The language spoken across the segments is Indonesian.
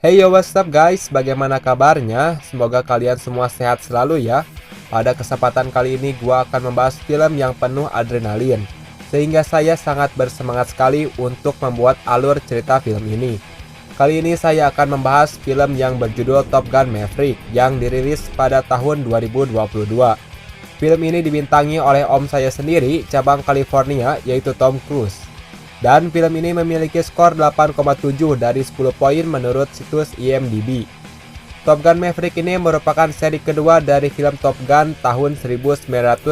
Hey yo, what's up guys? Bagaimana kabarnya? Semoga kalian semua sehat selalu ya. Pada kesempatan kali ini gua akan membahas film yang penuh adrenalin, sehingga saya sangat bersemangat sekali untuk membuat alur cerita film ini. Kali ini saya akan membahas film yang berjudul Top Gun Maverick yang dirilis pada tahun 2022. Film ini dibintangi oleh om saya sendiri, cabang California, yaitu Tom Cruise. Dan film ini memiliki skor 8,7 dari 10 poin menurut situs IMDb. Top Gun Maverick ini merupakan seri kedua dari film Top Gun tahun 1986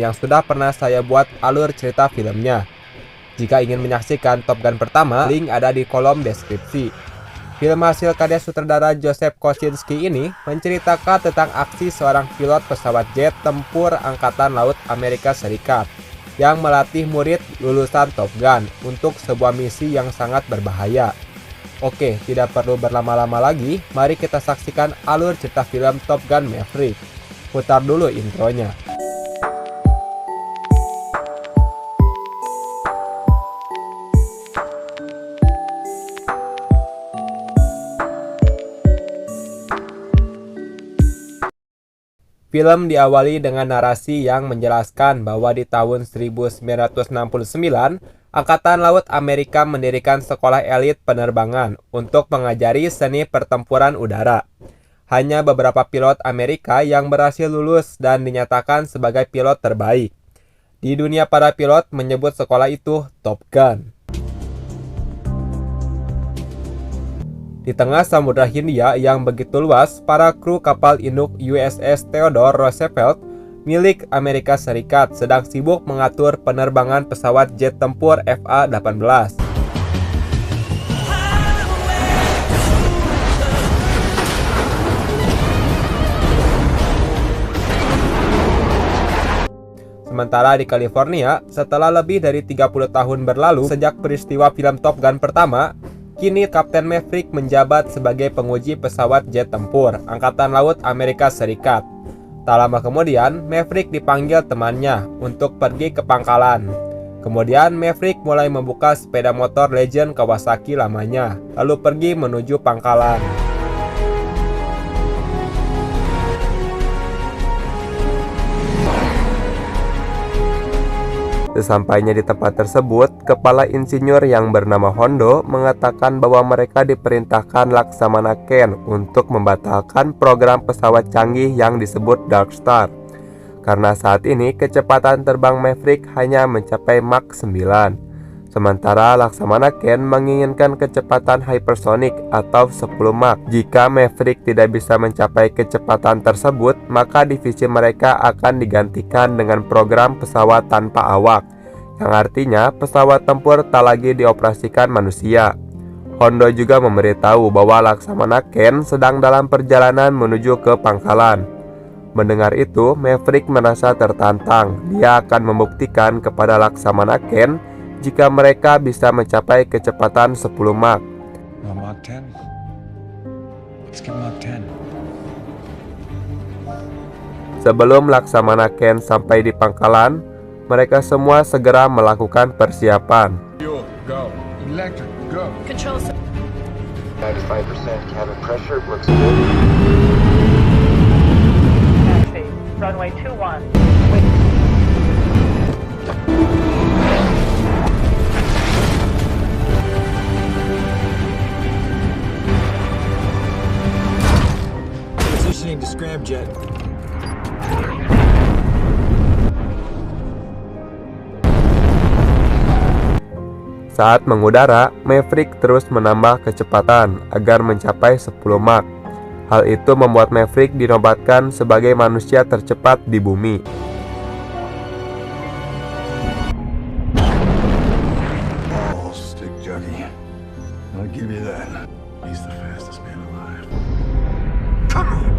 yang sudah pernah saya buat alur cerita filmnya. Jika ingin menyaksikan Top Gun pertama, link ada di kolom deskripsi. Film hasil karya sutradara Joseph Kosinski ini menceritakan tentang aksi seorang pilot pesawat jet tempur Angkatan Laut Amerika Serikat yang melatih murid lulusan Top Gun untuk sebuah misi yang sangat berbahaya. Oke, tidak perlu berlama-lama lagi, mari kita saksikan alur cerita film Top Gun Maverick. Putar dulu intronya. Film diawali dengan narasi yang menjelaskan bahwa di tahun 1969, Angkatan Laut Amerika mendirikan sekolah elit penerbangan untuk mengajari seni pertempuran udara. Hanya beberapa pilot Amerika yang berhasil lulus dan dinyatakan sebagai pilot terbaik. Di dunia, para pilot menyebut sekolah itu Top Gun. Di tengah Samudra Hindia yang begitu luas, para kru kapal induk USS Theodore Roosevelt milik Amerika Serikat sedang sibuk mengatur penerbangan pesawat jet tempur FA-18. Sementara di California, setelah lebih dari 30 tahun berlalu sejak peristiwa film Top Gun pertama, kini Kapten Maverick menjabat sebagai penguji pesawat jet tempur Angkatan Laut Amerika Serikat. Tak lama kemudian, Maverick dipanggil temannya untuk pergi ke pangkalan. Kemudian Maverick mulai membuka sepeda motor Legend Kawasaki lamanya, lalu pergi menuju pangkalan. Sesampainya di tempat tersebut, kepala insinyur yang bernama Hondo mengatakan bahwa mereka diperintahkan Laksamana Ken untuk membatalkan program pesawat canggih yang disebut Dark Star. Karena saat ini kecepatan terbang Maverick hanya mencapai Mach 9. Sementara Laksamana Ken menginginkan kecepatan hypersonic atau 10 Mach. Jika Maverick tidak bisa mencapai kecepatan tersebut, maka divisi mereka akan digantikan dengan program pesawat tanpa awak, yang artinya pesawat tempur tak lagi dioperasikan manusia. Hondo juga memberitahu bahwa Laksamana Ken sedang dalam perjalanan menuju ke pangkalan. Mendengar itu, Maverick merasa tertantang. Dia akan membuktikan kepada Laksamana Ken jika mereka bisa mencapai kecepatan 10 Mach. Mach 10. Let's get Mach 10. Sebelum Laksamana Ken sampai di pangkalan, mereka semua segera melakukan persiapan. Fuel, go. Electric, go. Control 95% cabin pressure looks good. taxi. Runway 21. Positioning to scramjet. Saat mengudara, Maverick terus menambah kecepatan agar mencapai 10 Mach. Hal itu membuat Maverick dinobatkan sebagai manusia tercepat di bumi. Oh, stick jockey. I'll give you that. He's the fastest man alive. Come on!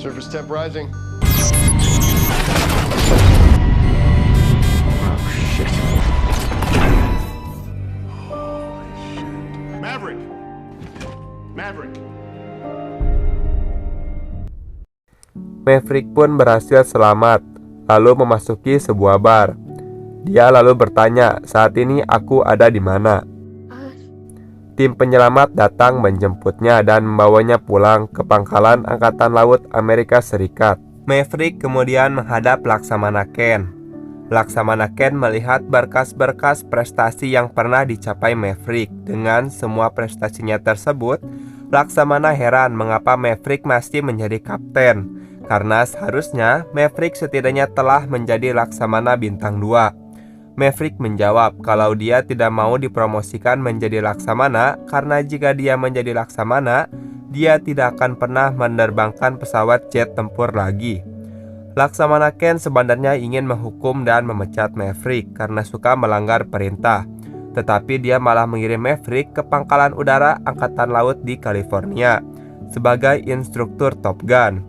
Surface temp rising. Maverick! Maverick! Maverick pun berhasil selamat. lalu memasuki sebuah bar. Dia lalu bertanya, "Saat ini aku ada di mana?" Tim penyelamat datang menjemputnya dan membawanya pulang ke pangkalan Angkatan Laut Amerika Serikat. Maverick kemudian menghadap Laksamana Ken. Laksamana Ken melihat berkas-berkas prestasi yang pernah dicapai Maverick. Dengan semua prestasinya tersebut, Laksamana heran mengapa Maverick masih menjadi kapten, karena seharusnya Maverick setidaknya telah menjadi Laksamana bintang 2. Maverick menjawab kalau dia tidak mau dipromosikan menjadi Laksamana karena jika dia menjadi Laksamana, dia tidak akan pernah menerbangkan pesawat jet tempur lagi. Laksamana Ken sebenarnya ingin menghukum dan memecat Maverick karena suka melanggar perintah, tetapi dia malah mengirim Maverick ke pangkalan udara Angkatan Laut di California sebagai instruktur Top Gun,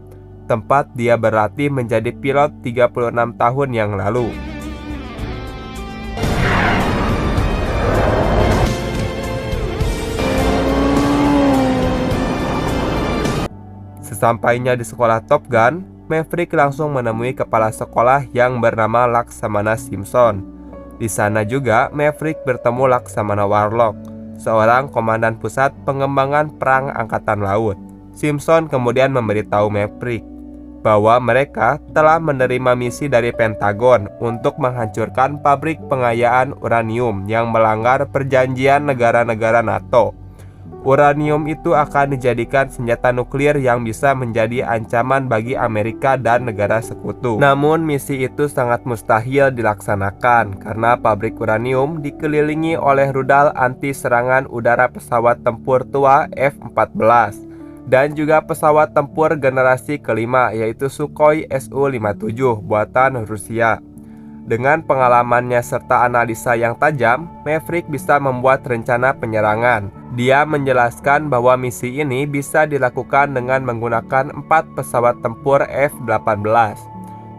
tempat dia berlatih menjadi pilot 36 tahun yang lalu. Sesampainya di sekolah Top Gun, Maverick langsung menemui kepala sekolah yang bernama Laksamana Simpson. Di sana juga Maverick bertemu Laksamana Warlock, seorang komandan pusat pengembangan perang angkatan laut. Simpson kemudian memberitahu Maverick bahwa mereka telah menerima misi dari Pentagon untuk menghancurkan pabrik pengayaan uranium yang melanggar perjanjian negara-negara NATO. Uranium itu akan dijadikan senjata nuklir yang bisa menjadi ancaman bagi Amerika dan negara sekutu. Namun misi itu sangat mustahil dilaksanakan karena pabrik uranium dikelilingi oleh rudal anti serangan udara pesawat tempur tua F-14 dan juga pesawat tempur generasi kelima yaitu Sukhoi Su-57 buatan Rusia. Dengan pengalamannya serta analisa yang tajam, Maverick bisa membuat rencana penyerangan. Dia menjelaskan bahwa misi ini bisa dilakukan dengan menggunakan 4 pesawat tempur F-18.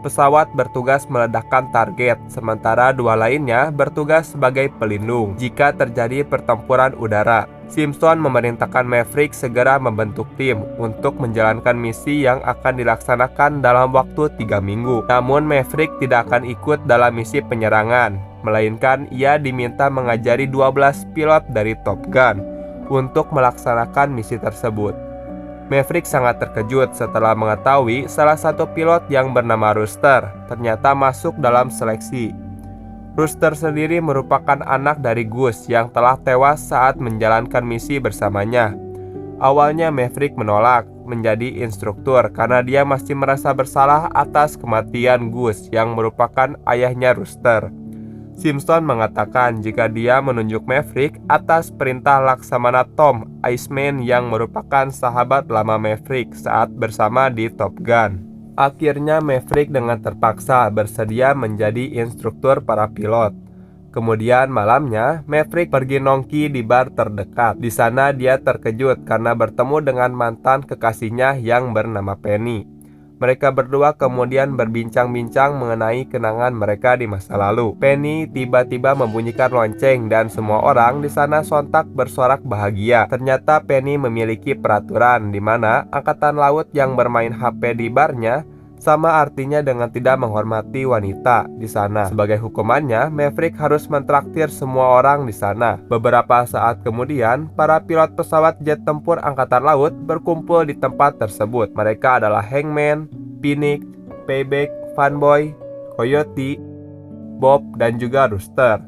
Pesawat bertugas meledakkan target, sementara 2 lainnya bertugas sebagai pelindung jika terjadi pertempuran udara. Simpson memerintahkan Maverick segera membentuk tim untuk menjalankan misi yang akan dilaksanakan dalam waktu 3 minggu. Namun Maverick tidak akan ikut dalam misi penyerangan, melainkan ia diminta mengajari 12 pilot dari Top Gun untuk melaksanakan misi tersebut. Maverick sangat terkejut setelah mengetahui salah satu pilot yang bernama Rooster ternyata masuk dalam seleksi. Rooster sendiri merupakan anak dari Gus yang telah tewas saat menjalankan misi bersamanya. Awalnya Maverick menolak menjadi instruktur karena dia masih merasa bersalah atas kematian Gus yang merupakan ayahnya Rooster. Simpson mengatakan jika dia menunjuk Maverick atas perintah Laksamana Tom Iceman yang merupakan sahabat lama Maverick saat bersama di Top Gun. Akhirnya Maverick dengan terpaksa bersedia menjadi instruktur para pilot. Kemudian malamnya Maverick pergi nongki di bar terdekat. Di sana dia terkejut karena bertemu dengan mantan kekasihnya yang bernama Penny. Mereka berdua kemudian berbincang-bincang mengenai kenangan mereka di masa lalu. Penny tiba-tiba membunyikan lonceng dan semua orang di sana sontak bersorak bahagia. Ternyata Penny memiliki peraturan di mana angkatan laut yang bermain HP di barnya sama artinya dengan tidak menghormati wanita di sana. Sebagai hukumannya, Maverick harus mentraktir semua orang di sana. Beberapa saat kemudian, para pilot pesawat jet tempur angkatan laut berkumpul di tempat tersebut. Mereka adalah Hangman, Phoenix, Payback, Fanboy, Coyote, Bob, dan juga Rooster.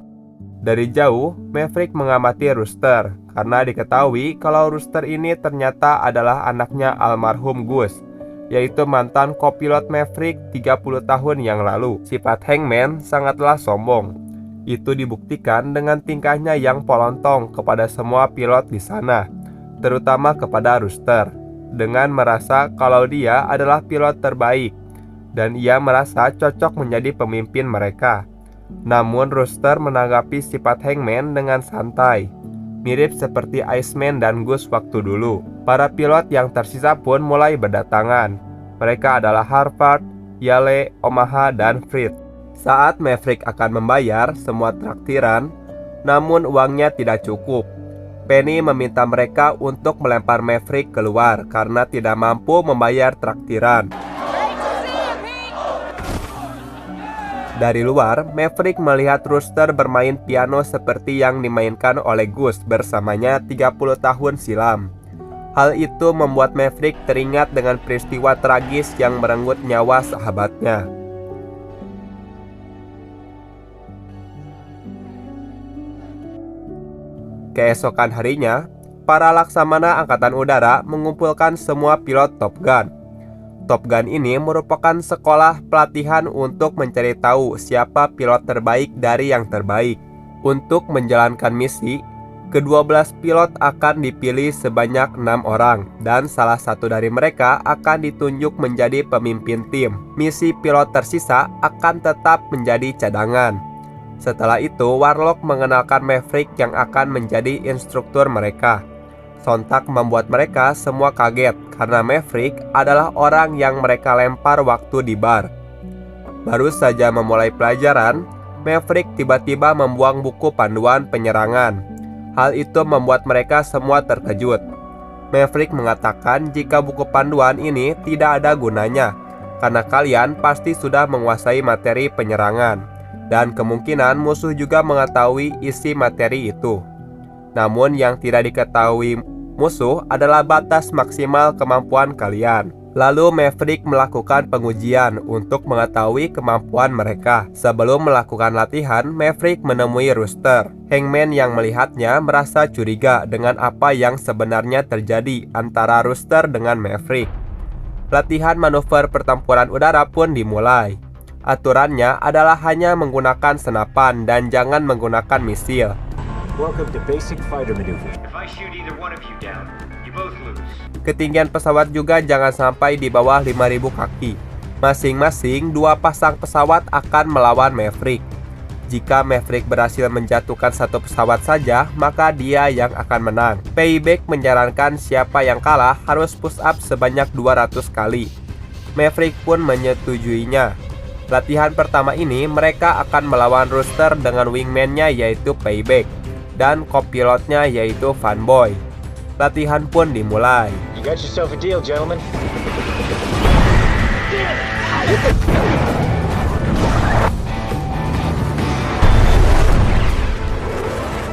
Dari jauh, Maverick mengamati Rooster karena diketahui kalau Rooster ini ternyata adalah anaknya almarhum Gus, yaitu mantan kopilot Maverick 30 tahun yang lalu. Sifat Hangman sangatlah sombong. Itu dibuktikan dengan tingkahnya yang polontong kepada semua pilot di sana, terutama kepada Rooster, dengan merasa kalau dia adalah pilot terbaik dan ia merasa cocok menjadi pemimpin mereka. Namun Rooster menanggapi sifat Hangman dengan santai, mirip seperti Iceman dan Gus waktu dulu. Para pilot yang tersisa pun mulai berdatangan. Mereka adalah Harvard, Yale, Omaha, dan Fritz. Saat Maverick akan membayar semua traktiran, namun uangnya tidak cukup. Penny meminta mereka untuk melempar Maverick keluar karena tidak mampu membayar traktiran. Dari luar, Maverick melihat Rooster bermain piano seperti yang dimainkan oleh Gus bersamanya 30 tahun silam. Hal itu membuat Maverick teringat dengan peristiwa tragis yang merenggut nyawa sahabatnya. Keesokan harinya, para laksamana Angkatan Udara mengumpulkan semua pilot Top Gun. Top Gun ini merupakan sekolah pelatihan untuk mencari tahu siapa pilot terbaik dari yang terbaik. Untuk menjalankan misi, ke-12 pilot akan dipilih sebanyak 6 orang dan salah satu dari mereka akan ditunjuk menjadi pemimpin tim. Misi pilot tersisa akan tetap menjadi cadangan. Setelah itu, Warlock mengenalkan Maverick yang akan menjadi instruktur mereka. Sontak membuat mereka semua kaget karena Maverick adalah orang yang mereka lempar waktu di bar. Baru saja memulai pelajaran, Maverick tiba-tiba membuang buku panduan penyerangan. Hal itu membuat mereka semua terkejut. Maverick mengatakan jika buku panduan ini tidak ada gunanya, karena kalian pasti sudah menguasai materi penyerangan, dan kemungkinan musuh juga mengetahui isi materi itu. Namun yang tidak diketahui musuh adalah batas maksimal kemampuan kalian. Lalu Maverick melakukan pengujian untuk mengetahui kemampuan mereka. Sebelum melakukan latihan, Maverick menemui Rooster. Hangman yang melihatnya merasa curiga dengan apa yang sebenarnya terjadi antara Rooster dengan Maverick. Latihan manuver pertempuran udara pun dimulai. Aturannya adalah hanya menggunakan senapan dan jangan menggunakan misil. Welcome to basic fighter maneuver. If I shoot either one of you down, you both lose. Ketinggian pesawat juga jangan sampai di bawah 5.000 kaki. Masing-masing 2 pasang pesawat akan melawan Maverick. Jika Maverick berhasil menjatuhkan 1 pesawat saja, maka dia yang akan menang. Payback menyarankan siapa yang kalah harus push up sebanyak 200 kali. Maverick pun menyetujuinya. Latihan pertama ini mereka akan melawan Rooster dengan wingman-nya yaitu Payback dan kopilotnya yaitu Fanboy. Latihan pun dimulai. You got yourself a deal, gentlemen.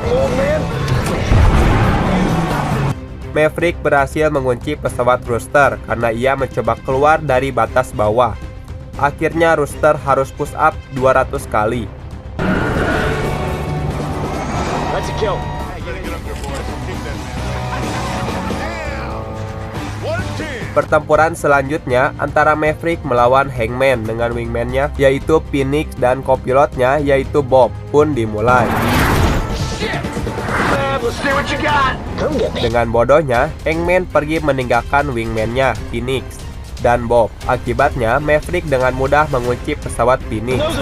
Oh, man. Maverick berhasil mengunci pesawat Rooster karena ia mencoba keluar dari batas bawah. Akhirnya Rooster harus push up 200 kali. That's a kill. Pertempuran selanjutnya antara Maverick melawan Hangman dengan wingman-nya yaitu Phoenix dan kopilotnya yaitu Bob pun dimulai. Dengan bodohnya, Hangman pergi meninggalkan wingman-nya Phoenix dan Bob. Akibatnya, Maverick dengan mudah mengunci pesawat Phoenix. You're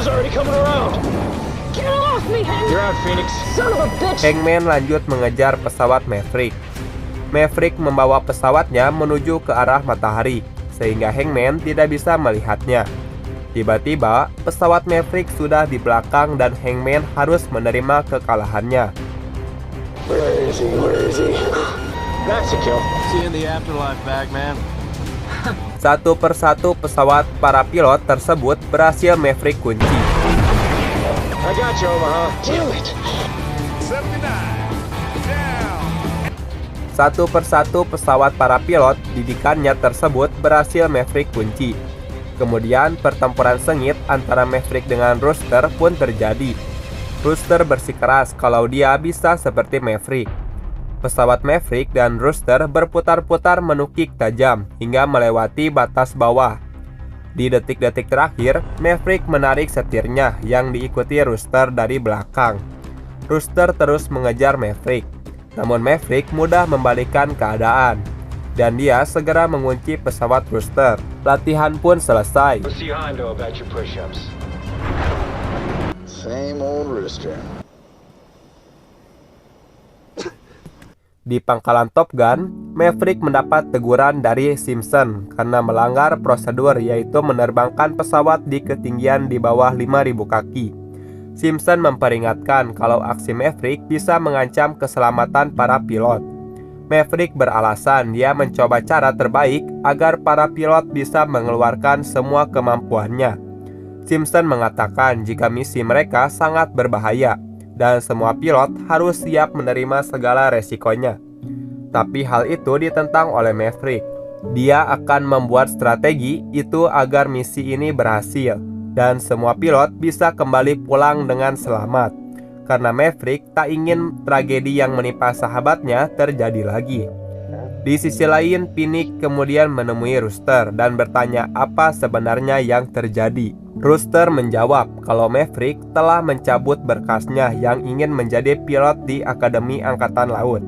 out, Phoenix. Hangman lanjut mengejar pesawat Maverick. Maverick membawa pesawatnya menuju ke arah matahari, sehingga Hangman tidak bisa melihatnya. Tiba-tiba, pesawat Maverick sudah di belakang dan Hangman harus menerima kekalahannya. Where is he? That's a kill. See you in the afterlife, Bagman. Satu persatu pesawat para pilot tersebut berhasil Maverick kunci. I got you, Omaha. Damn it. Satu persatu pesawat para pilot didikannya tersebut berhasil Maverick kunci. Kemudian pertempuran sengit antara Maverick dengan Rooster pun terjadi. Rooster bersikeras kalau dia bisa seperti Maverick. Pesawat Maverick dan Rooster berputar-putar menukik tajam hingga melewati batas bawah. Di detik-detik terakhir, Maverick menarik setirnya yang diikuti Rooster dari belakang. Rooster terus mengejar Maverick, namun Maverick mudah membalikkan keadaan dan dia segera mengunci pesawat Rooster. Latihan pun selesai. Let's see Hondo about your push-ups. Same old Rooster. Di pangkalan Top Gun, Maverick mendapat teguran dari Simpson karena melanggar prosedur yaitu menerbangkan pesawat di ketinggian di bawah 5.000 kaki. Simpson memperingatkan kalau aksi Maverick bisa mengancam keselamatan para pilot. Maverick beralasan dia mencoba cara terbaik agar para pilot bisa mengeluarkan semua kemampuannya. Simpson mengatakan jika misi mereka sangat berbahaya dan semua pilot harus siap menerima segala resikonya. Tapi hal itu ditentang oleh Maverick. Dia akan membuat strategi itu agar misi ini berhasil dan semua pilot bisa kembali pulang dengan selamat. Karena Maverick tak ingin tragedi yang menimpa sahabatnya terjadi lagi. Di sisi lain, Pinnick kemudian menemui Rooster dan bertanya apa sebenarnya yang terjadi. Rooster menjawab kalau Maverick telah mencabut berkasnya yang ingin menjadi pilot di Akademi Angkatan Laut.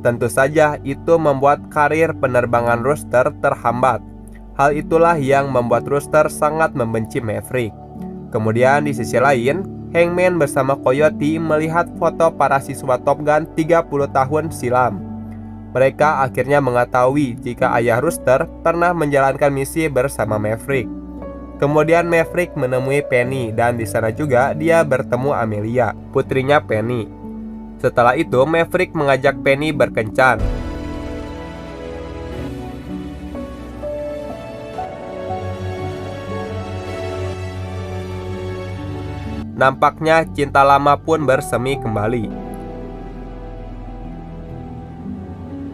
Tentu saja itu membuat karir penerbangan Rooster terhambat. Hal itulah yang membuat Rooster sangat membenci Maverick. Kemudian di sisi lain, Hangman bersama Coyote melihat foto para siswa Top Gun 30 tahun silam. Mereka akhirnya mengetahui jika ayah Rooster pernah menjalankan misi bersama Maverick. Kemudian Maverick menemui Penny dan di sana juga dia bertemu Amelia, putrinya Penny. Setelah itu Maverick mengajak Penny berkencan. Nampaknya cinta lama pun bersemi kembali.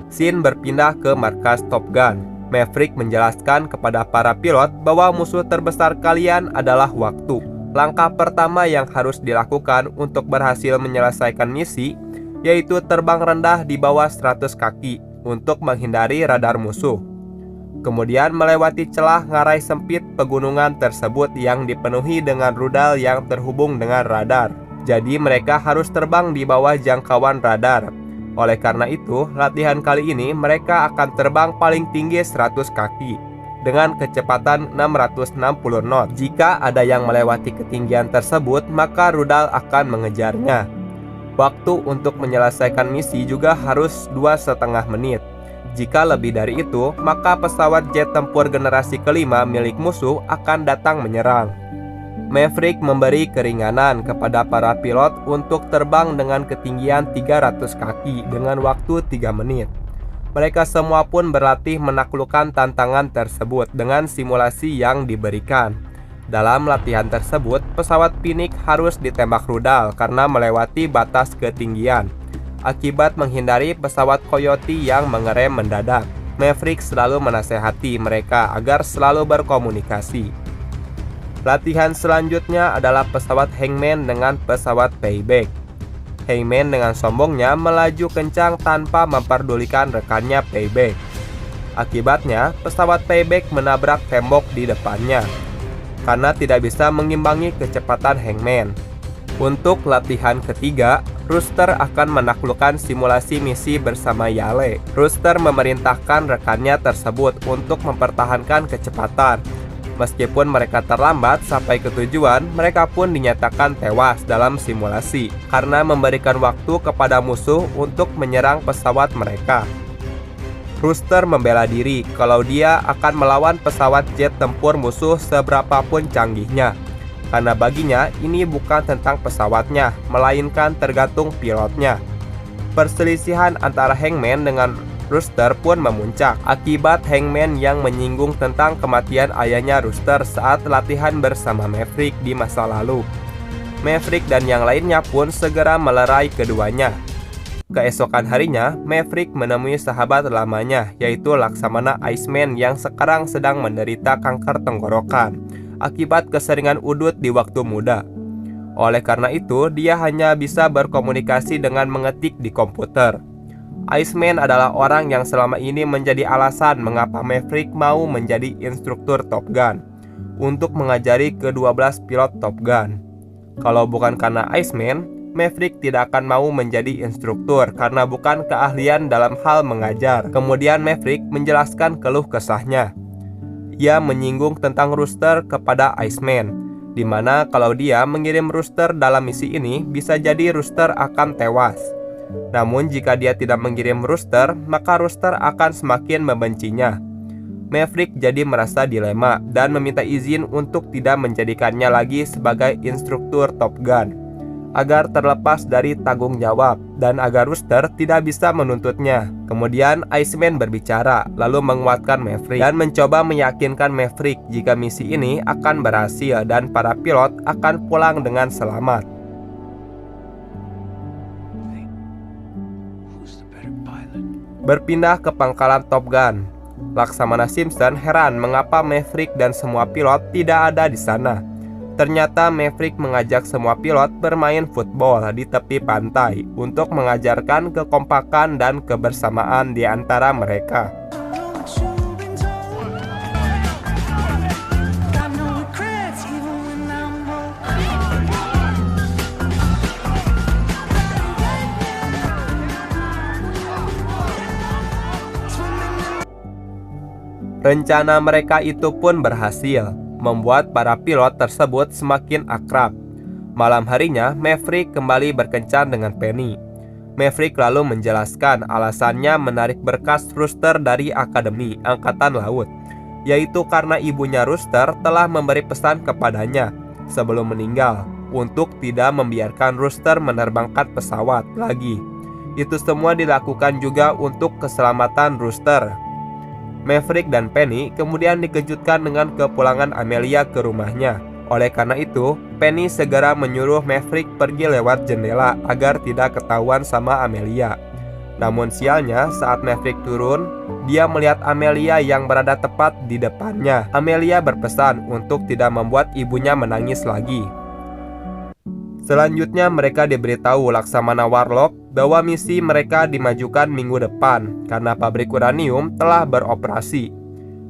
Scene berpindah ke markas Top Gun. Maverick menjelaskan kepada para pilot bahwa musuh terbesar kalian adalah waktu. Langkah pertama yang harus dilakukan untuk berhasil menyelesaikan misi yaitu terbang rendah di bawah 100 kaki untuk menghindari radar musuh. Kemudian melewati celah ngarai sempit pegunungan tersebut yang dipenuhi dengan rudal yang terhubung dengan radar. Jadi mereka harus terbang di bawah jangkauan radar. Oleh karena itu, latihan kali ini mereka akan terbang paling tinggi 100 kaki dengan kecepatan 660 knot. Jika ada yang melewati ketinggian tersebut, maka rudal akan mengejarnya. Waktu untuk menyelesaikan misi juga harus 2,5 menit. Jika lebih dari itu, maka pesawat jet tempur generasi kelima milik musuh akan datang menyerang. Maverick memberi keringanan kepada para pilot untuk terbang dengan ketinggian 300 kaki dengan waktu 3 menit. Mereka semua pun berlatih menaklukkan tantangan tersebut dengan simulasi yang diberikan. Dalam latihan tersebut, pesawat Pinnick harus ditembak rudal karena melewati batas ketinggian. Akibat menghindari pesawat Coyote yang mengerem mendadak, Maverick selalu menasehati mereka agar selalu berkomunikasi. Latihan selanjutnya adalah pesawat Hangman dengan pesawat Payback. Hangman dengan sombongnya melaju kencang tanpa memperdulikan rekannya Payback. Akibatnya, pesawat Payback menabrak tembok di depannya karena tidak bisa mengimbangi kecepatan Hangman. Untuk latihan ketiga, Rooster akan menaklukkan simulasi misi bersama Yale. Rooster memerintahkan rekannya tersebut untuk mempertahankan kecepatan. Meskipun mereka terlambat sampai ke tujuan, mereka pun dinyatakan tewas dalam simulasi karena memberikan waktu kepada musuh untuk menyerang pesawat mereka. Rooster membela diri kalau dia akan melawan pesawat jet tempur musuh seberapapun canggihnya. Karena baginya ini bukan tentang pesawatnya, melainkan tergantung pilotnya. Perselisihan antara Hangman dengan Rooster pun memuncak akibat Hangman yang menyinggung tentang kematian ayahnya Rooster saat latihan bersama Maverick di masa lalu. Maverick dan yang lainnya pun segera melerai keduanya. Keesokan harinya, Maverick menemui sahabat lamanya, yaitu Laksamana Iceman yang sekarang sedang menderita kanker tenggorokan akibat keseringan udut di waktu muda. Oleh karena itu, dia hanya bisa berkomunikasi dengan mengetik di komputer. Iceman adalah orang yang selama ini menjadi alasan mengapa Maverick mau menjadi instruktur Top Gun untuk mengajari ke-12 pilot Top Gun. Kalau bukan karena Iceman, Maverick tidak akan mau menjadi instruktur karena bukan keahlian dalam hal mengajar. Kemudian Maverick menjelaskan keluh kesahnya. Ia menyinggung tentang Rooster kepada Iceman, di mana kalau dia mengirim Rooster dalam misi ini, bisa jadi Rooster akan tewas. Namun jika dia tidak mengirim Rooster, maka Rooster akan semakin membencinya. Maverick jadi merasa dilema dan meminta izin untuk tidak menjadikannya lagi sebagai instruktur Top Gun. agar terlepas dari tanggung jawab dan agar Rooster tidak bisa menuntutnya. Kemudian Iceman berbicara, lalu menguatkan Maverick dan mencoba meyakinkan Maverick jika misi ini akan berhasil dan para pilot akan pulang dengan selamat. Berpindah ke pangkalan Top Gun, Laksamana Simpson heran mengapa Maverick dan semua pilot tidak ada di sana. Ternyata Maverick mengajak semua pilot bermain football di tepi pantai untuk mengajarkan kekompakan dan kebersamaan di antara mereka. Rencana mereka itu pun berhasil, membuat para pilot tersebut semakin akrab. Malam harinya, Maverick kembali berkencan dengan Penny. Maverick lalu menjelaskan alasannya menarik berkas Rooster dari Akademi Angkatan Laut, yaitu karena ibunya Rooster telah memberi pesan kepadanya sebelum meninggal untuk tidak membiarkan Rooster menerbangkan pesawat lagi. Itu semua dilakukan juga untuk keselamatan Rooster. Maverick dan Penny kemudian dikejutkan dengan kepulangan Amelia ke rumahnya. Oleh karena itu, Penny segera menyuruh Maverick pergi lewat jendela agar tidak ketahuan sama Amelia. Namun sialnya, saat Maverick turun, dia melihat Amelia yang berada tepat di depannya. Amelia berpesan untuk tidak membuat ibunya menangis lagi. Selanjutnya mereka diberitahu Laksamana Warlock bahwa misi mereka dimajukan minggu depan karena pabrik uranium telah beroperasi.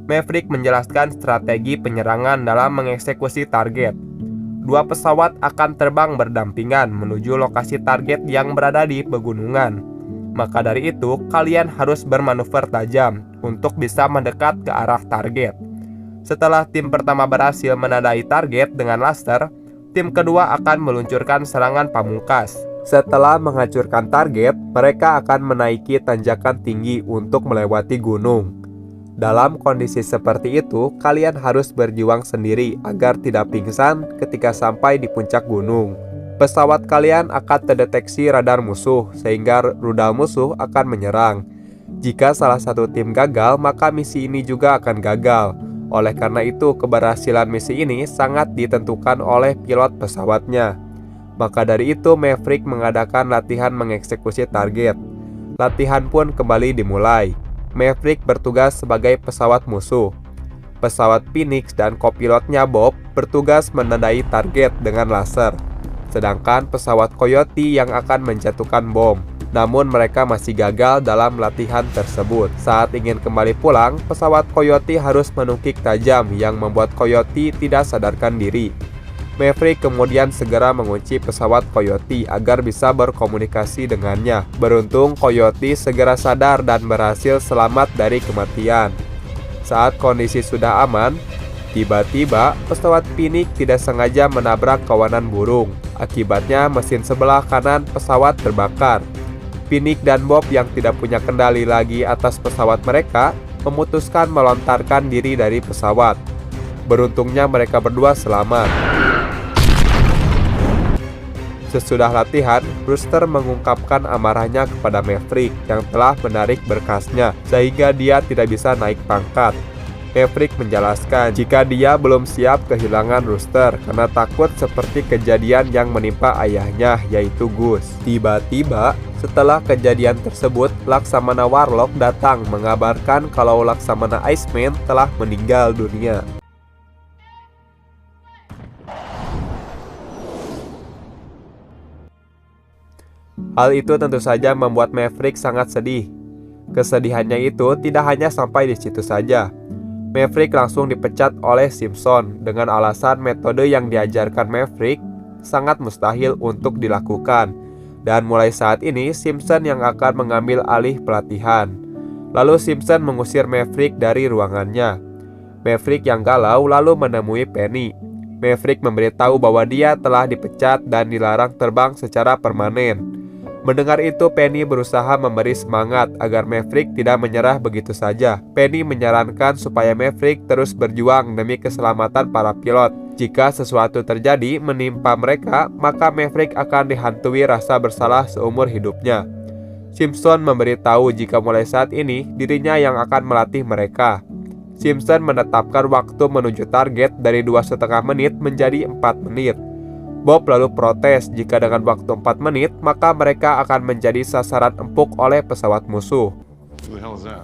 Maverick menjelaskan strategi penyerangan dalam mengeksekusi target. 2 pesawat akan terbang berdampingan menuju lokasi target yang berada di pegunungan. Maka dari itu, kalian harus bermanuver tajam untuk bisa mendekat ke arah target. Setelah tim pertama berhasil menandai target dengan laser, tim kedua akan meluncurkan serangan pamungkas. Setelah menghancurkan target, mereka akan menaiki tanjakan tinggi untuk melewati gunung. Dalam kondisi seperti itu, kalian harus berjuang sendiri agar tidak pingsan ketika sampai di puncak gunung. Pesawat kalian akan terdeteksi radar musuh, sehingga rudal musuh akan menyerang. Jika salah satu tim gagal, maka misi ini juga akan gagal. Oleh karena itu, keberhasilan misi ini sangat ditentukan oleh pilot pesawatnya. Maka dari itu, Maverick mengadakan latihan mengeksekusi target. Latihan pun kembali dimulai. Maverick bertugas sebagai pesawat musuh. Pesawat Phoenix dan kopilotnya Bob bertugas menandai target dengan laser. Sedangkan pesawat Coyote yang akan menjatuhkan bom. Namun mereka masih gagal dalam latihan tersebut. Saat ingin kembali pulang, pesawat Coyote harus menukik tajam yang membuat Coyote tidak sadarkan diri. Maverick kemudian segera mengunci pesawat Coyote agar bisa berkomunikasi dengannya. Beruntung Coyote segera sadar dan berhasil selamat dari kematian. Saat kondisi sudah aman, tiba-tiba pesawat Phoenix tidak sengaja menabrak kawanan burung. Akibatnya mesin sebelah kanan pesawat terbakar. Phoenix dan Bob yang tidak punya kendali lagi atas pesawat mereka memutuskan melontarkan diri dari pesawat. Beruntungnya mereka berdua selamat. Sesudah latihan, Rooster mengungkapkan amarahnya kepada Maverick yang telah menarik berkasnya sehingga dia tidak bisa naik pangkat. Maverick menjelaskan jika dia belum siap kehilangan Rooster karena takut seperti kejadian yang menimpa ayahnya, yaitu Gus. Tiba-tiba, setelah kejadian tersebut, Laksamana Warlock datang mengabarkan kalau Laksamana Iceman telah meninggal dunia. Hal itu tentu saja membuat Maverick sangat sedih. Kesedihannya itu tidak hanya sampai di situ saja. Maverick langsung dipecat oleh Simpson dengan alasan metode yang diajarkan Maverick sangat mustahil untuk dilakukan. Dan mulai saat ini Simpson yang akan mengambil alih pelatihan. Lalu Simpson mengusir Maverick dari ruangannya. Maverick yang galau lalu menemui Penny. Maverick memberitahu bahwa dia telah dipecat dan dilarang terbang secara permanen. Mendengar itu, Penny berusaha memberi semangat agar Maverick tidak menyerah begitu saja. Penny menyarankan supaya Maverick terus berjuang demi keselamatan para pilot. Jika sesuatu terjadi menimpa mereka, maka Maverick akan dihantui rasa bersalah seumur hidupnya. Simpson memberitahu jika mulai saat ini dirinya yang akan melatih mereka. Simpson menetapkan waktu menuju target dari 2,5 menit menjadi 4 menit. Bob lalu protes jika dengan waktu 4 menit, maka mereka akan menjadi sasaran empuk oleh pesawat musuh. Who the hell is that?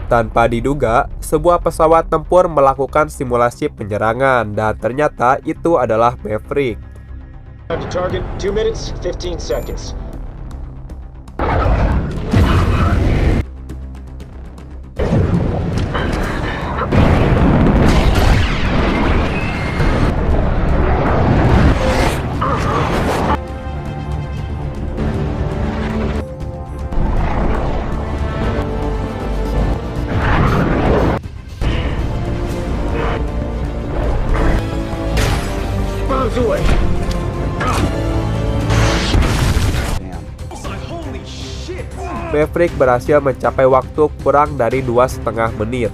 Tanpa diduga, sebuah pesawat tempur melakukan simulasi penyerangan dan ternyata itu adalah Maverick. To target, 2 minutes, 15 seconds. Bombs away. Maverick berhasil mencapai waktu kurang dari 2,5 menit.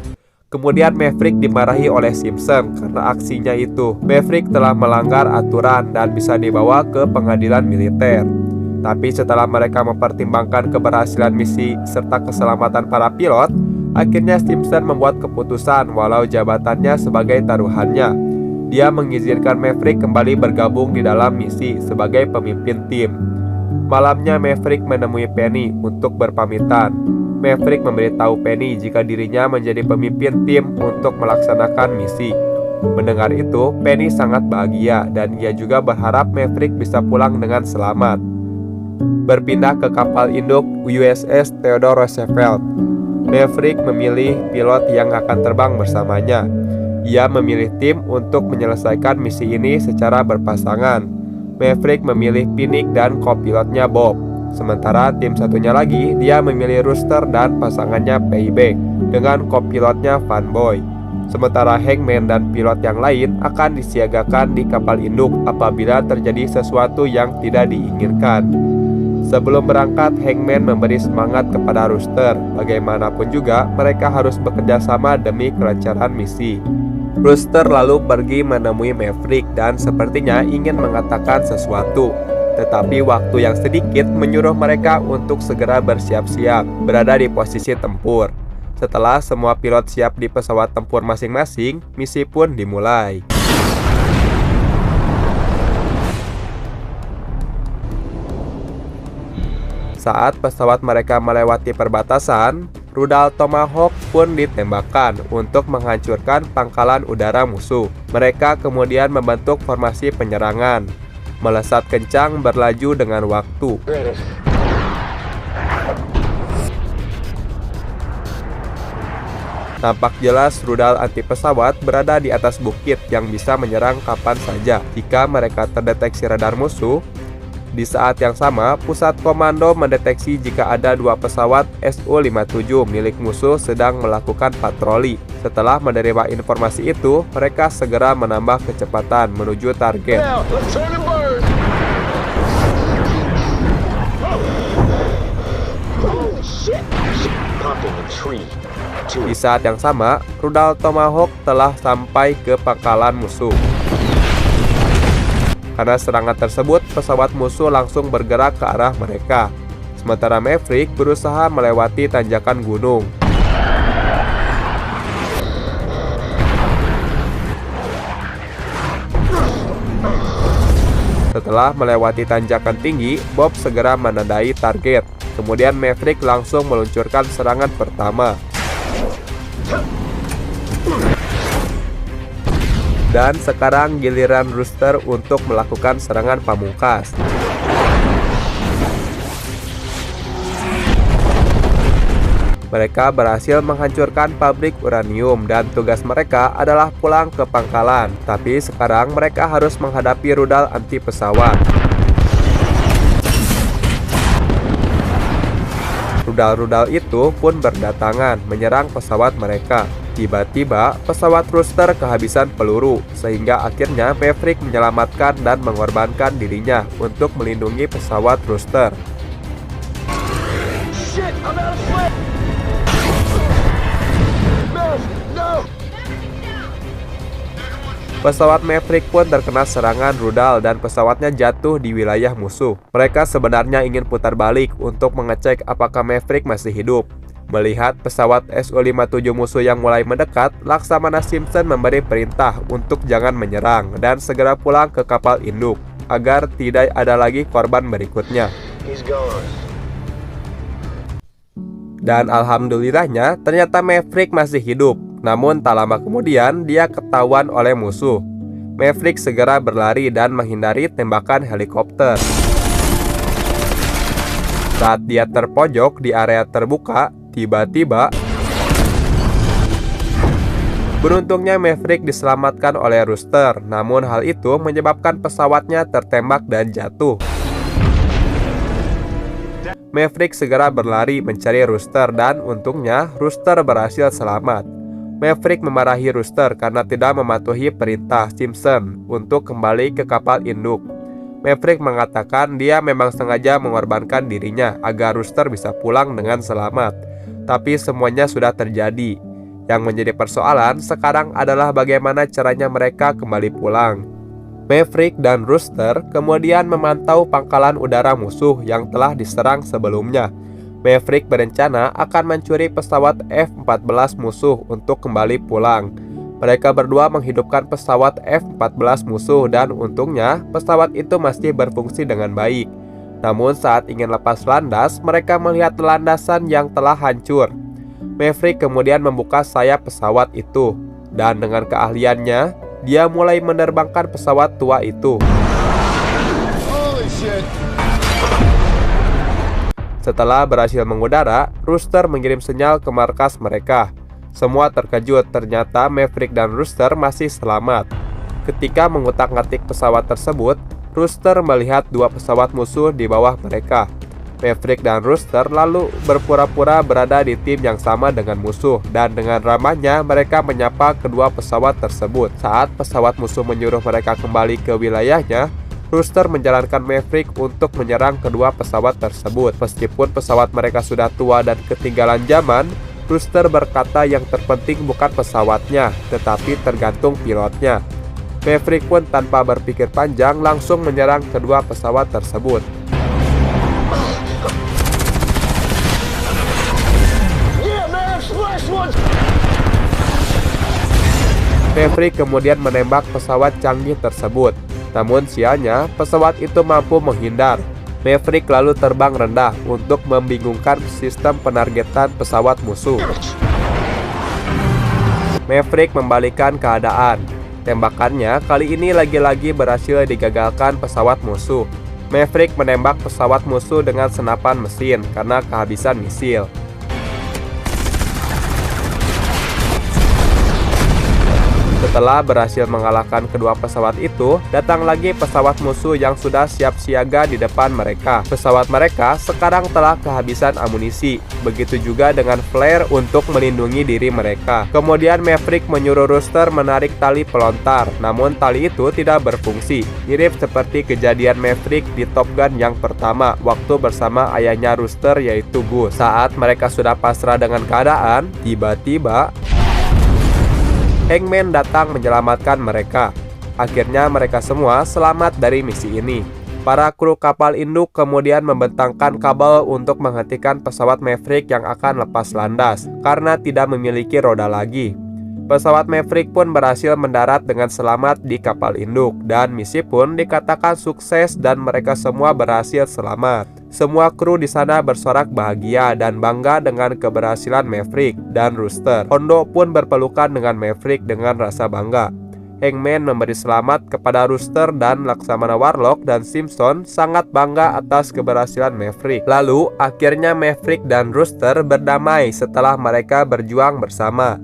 Kemudian Maverick dimarahi oleh Simpson karena aksinya itu. Maverick telah melanggar aturan dan bisa dibawa ke pengadilan militer. Tapi setelah mereka mempertimbangkan keberhasilan misi serta keselamatan para pilot, akhirnya Simpson membuat keputusan walau jabatannya sebagai taruhannya. Dia mengizinkan Maverick kembali bergabung di dalam misi sebagai pemimpin tim. Malamnya Maverick menemui Penny untuk berpamitan. Maverick memberitahu Penny jika dirinya menjadi pemimpin tim untuk melaksanakan misi. Mendengar itu, Penny sangat bahagia dan ia juga berharap Maverick bisa pulang dengan selamat. Berpindah ke kapal induk USS Theodore Roosevelt, Maverick memilih pilot yang akan terbang bersamanya. Ia memilih tim untuk menyelesaikan misi ini secara berpasangan. Maverick memilih Pinnick dan kopilotnya Bob. Sementara tim satunya lagi, dia memilih Rooster dan pasangannya Payback dengan kopilotnya Fanboy. Sementara Hangman dan pilot yang lain akan disiagakan di kapal induk apabila terjadi sesuatu yang tidak diinginkan. Sebelum berangkat, Hangman memberi semangat kepada Rooster. Bagaimanapun juga, mereka harus bekerja sama demi kelancaran misi. Rooster lalu pergi menemui Maverick dan sepertinya ingin mengatakan sesuatu. Tetapi waktu yang sedikit menyuruh mereka untuk segera bersiap-siap, berada di posisi tempur. Setelah semua pilot siap di pesawat tempur masing-masing, misi pun dimulai. Saat pesawat mereka melewati perbatasan, rudal Tomahawk pun ditembakkan untuk menghancurkan pangkalan udara musuh. Mereka kemudian membentuk formasi penyerangan. Melesat kencang berlaju dengan waktu. Tampak jelas rudal anti pesawat berada di atas bukit yang bisa menyerang kapan saja jika mereka terdeteksi radar musuh. Di saat yang sama, pusat komando mendeteksi jika ada 2 pesawat Su-57 milik musuh sedang melakukan patroli. Setelah menerima informasi itu, mereka segera menambah kecepatan menuju target. Di saat yang sama, rudal Tomahawk telah sampai ke pangkalan musuh. Karena serangan tersebut, pesawat musuh langsung bergerak ke arah mereka. Sementara Maverick berusaha melewati tanjakan gunung. Setelah melewati tanjakan tinggi, Bob segera menandai target. Kemudian Maverick langsung meluncurkan serangan pertama. Dan sekarang giliran Rooster untuk melakukan serangan pamungkas. Mereka berhasil menghancurkan pabrik uranium dan tugas mereka adalah pulang ke pangkalan. Tapi sekarang mereka harus menghadapi rudal anti pesawat. Rudal-rudal itu pun berdatangan menyerang pesawat mereka. Tiba-tiba pesawat Rooster kehabisan peluru, sehingga akhirnya Maverick menyelamatkan dan mengorbankan dirinya untuk melindungi pesawat Rooster. Pesawat Maverick pun terkena serangan rudal dan pesawatnya jatuh di wilayah musuh. Mereka sebenarnya ingin putar balik untuk mengecek apakah Maverick masih hidup. Melihat pesawat Su-57 musuh yang mulai mendekat, Laksamana Simpson memberi perintah untuk jangan menyerang dan segera pulang ke kapal induk agar tidak ada lagi korban berikutnya. He's gone. Dan alhamdulillahnya ternyata Maverick masih hidup. Namun tak lama kemudian dia ketahuan oleh musuh. Maverick segera berlari dan menghindari tembakan helikopter. Saat dia terpojok di area terbuka, tiba-tiba beruntungnya Maverick diselamatkan oleh Rooster. Namun hal itu menyebabkan pesawatnya tertembak dan jatuh. Maverick segera berlari mencari Rooster dan untungnya Rooster berhasil selamat. Maverick memarahi Rooster karena tidak mematuhi perintah Simpson untuk kembali ke kapal induk. Maverick mengatakan dia memang sengaja mengorbankan dirinya agar Rooster bisa pulang dengan selamat. Tapi semuanya sudah terjadi. Yang menjadi persoalan sekarang adalah bagaimana caranya mereka kembali pulang. Maverick dan Rooster kemudian memantau pangkalan udara musuh yang telah diserang sebelumnya. Maverick berencana akan mencuri pesawat F-14 musuh untuk kembali pulang. Mereka berdua menghidupkan pesawat F-14 musuh dan untungnya pesawat itu masih berfungsi dengan baik. Namun saat ingin lepas landas, mereka melihat landasan yang telah hancur. Maverick kemudian membuka sayap pesawat itu dan dengan keahliannya, dia mulai menerbangkan pesawat tua itu. Holy shit! Setelah berhasil mengudara, Rooster mengirim sinyal ke markas mereka. Semua terkejut, ternyata Maverick dan Rooster masih selamat. Ketika mengutak-ngatik pesawat tersebut, Rooster melihat dua pesawat musuh di bawah mereka. Maverick dan Rooster lalu berpura-pura berada di tim yang sama dengan musuh dan dengan ramahnya mereka menyapa kedua pesawat tersebut. Saat pesawat musuh menyuruh mereka kembali ke wilayahnya, Rooster menjalankan Maverick untuk menyerang kedua pesawat tersebut. Meskipun pesawat mereka sudah tua dan ketinggalan zaman, Rooster berkata yang terpenting bukan pesawatnya, tetapi tergantung pilotnya. Maverick pun tanpa berpikir panjang langsung menyerang kedua pesawat tersebut. Maverick kemudian menembak pesawat canggih tersebut. Namun sialnya, pesawat itu mampu menghindar. Maverick lalu terbang rendah untuk membingungkan sistem penargetan pesawat musuh. Maverick membalikan keadaan. Tembakannya kali ini lagi-lagi berhasil digagalkan pesawat musuh. Maverick menembak pesawat musuh dengan senapan mesin karena kehabisan misil. Setelah berhasil mengalahkan kedua pesawat itu, datang lagi pesawat musuh yang sudah siap siaga di depan mereka. Pesawat mereka sekarang telah kehabisan amunisi, begitu juga dengan flare untuk melindungi diri mereka. Kemudian Maverick menyuruh Rooster menarik tali pelontar, namun tali itu tidak berfungsi. Mirip seperti kejadian Maverick di Top Gun yang pertama, waktu bersama ayahnya Rooster yaitu Gus. Saat mereka sudah pasrah dengan keadaan, tiba-tiba Hangman datang menyelamatkan mereka. Akhirnya mereka semua selamat dari misi ini. Para kru kapal induk kemudian membentangkan kabel untuk menghentikan pesawat Maverick yang akan lepas landas karena tidak memiliki roda lagi. Pesawat Maverick pun berhasil mendarat dengan selamat di kapal induk dan misi pun dikatakan sukses dan mereka semua berhasil selamat. Semua kru di sana bersorak bahagia dan bangga dengan keberhasilan Maverick dan Rooster. Hondo pun berpelukan dengan Maverick dengan rasa bangga. Hangman memberi selamat kepada Rooster dan Laksamana Warlock dan Simpson sangat bangga atas keberhasilan Maverick. Lalu akhirnya Maverick dan Rooster berdamai setelah mereka berjuang bersama.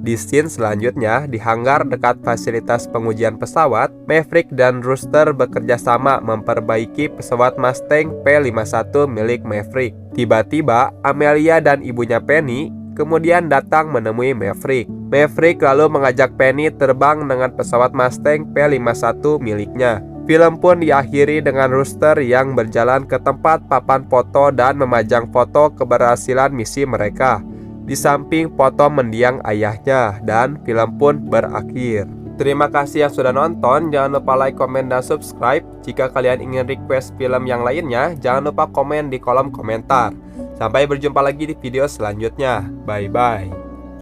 Di scene selanjutnya, di hanggar dekat fasilitas pengujian pesawat, Maverick dan Rooster bekerja sama memperbaiki pesawat Mustang P-51 milik Maverick. Tiba-tiba, Amelia dan ibunya Penny kemudian datang menemui Maverick. Maverick lalu mengajak Penny terbang dengan pesawat Mustang P-51 miliknya. Film pun diakhiri dengan Rooster yang berjalan ke tempat papan foto dan memajang foto keberhasilan misi mereka di samping foto mendiang ayahnya, dan film pun berakhir. Terima kasih yang sudah nonton. Jangan lupa like, komen, dan subscribe. Jika kalian ingin request film yang lainnya, jangan lupa komen di kolom komentar. Sampai berjumpa lagi di video selanjutnya. Bye bye.